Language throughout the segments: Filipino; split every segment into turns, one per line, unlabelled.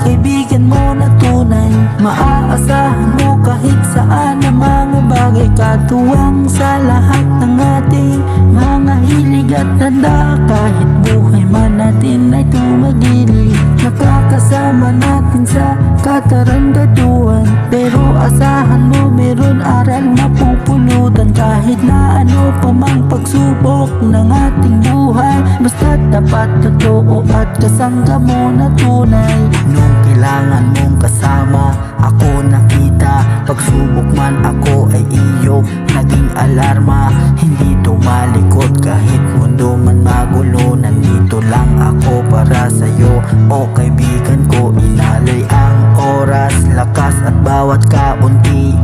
kaibigan mo na tunay. Maaasahan mo kahit saan ang mga bagay, katuwang sa lahat ng ating mga hilig at tanda. Kahit buhay man natin ay tumagili, nakakasama natin sa katarantaduan. Pero asahan mo meron aral mapupulutan, kahit na ano pa mang pagsubok ng ating buhay. Basta't dapat totoo at kasangga mo na tunay. Nung kailangan mong kasama, ako nakita. Pagsubok man ako ay iyong naging alarma. Hindi tumalikod kahit mundo man magulo. Nandito lang ako para sa'yo, o kaibigan ko. Inalay ang oras, lakas at bawat kaunti,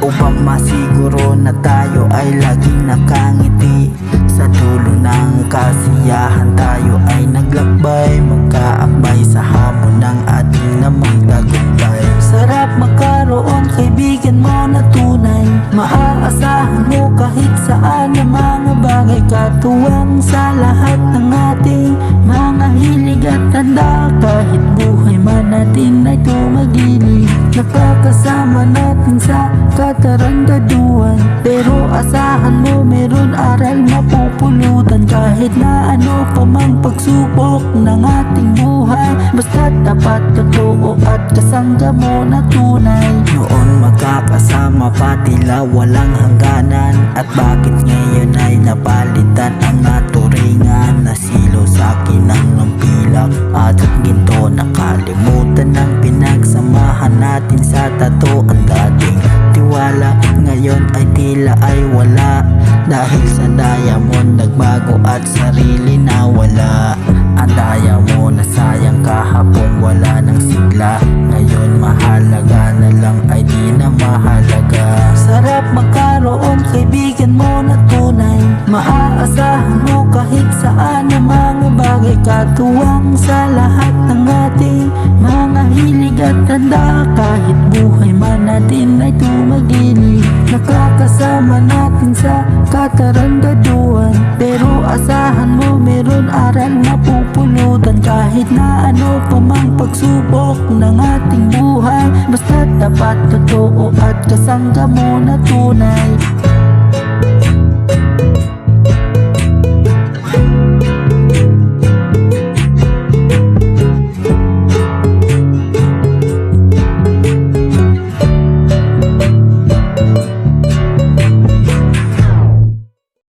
upang masiguro na tayo ay laging nakangiti. Sa dulo ng kasiyahan tayo ay naglakbay, magkaakbay sa hamon ng ating namang tagumpay. Sarap magkaroon kaibigan mo na tunay. Maaasahan mo kahit saan ang mga bagay, katuwang sa lahat ng ating mga hilig at tanda. Kahit buhay man natin ay tumagili, nakakasama natin sa katarantaduan. Pero asahan mo meron aral mapupulutan, kahit na ano pa mang pagsubok ng ating buhay. Basta't dapat totoo at kasangga mo na tunay. Noon magkakasama pa tila walang hangganan, at bakit ngayon ay napalitan ang naturingan? Nasilo sa'kin ang pilak at ginto, nakalimutan ng pinagsamahan natin sa tato. Ang dating tiwala ngayon ay tila ay wala, dahil sa diamond nagbago at sarili na wala. Ang daya mo na sayang kahapon wala ng sigla, ngayon mahalaga na lang ay di na mahalaga. Sarap magkaroon kaibigan mo na tunay. Maaasahan mo kahit saan ang mga bagay, katuwang sa lahat ng ating mga hilig at tanda. Kahit buhay man natin ay tumagili, nakakasama natin sa katarantaduan. Pero asahan mo meron aral mapupulutan, kahit na ano pa mang pagsubok ng ating buhay. Basta't dapat totoo at kasangga mo na tunay.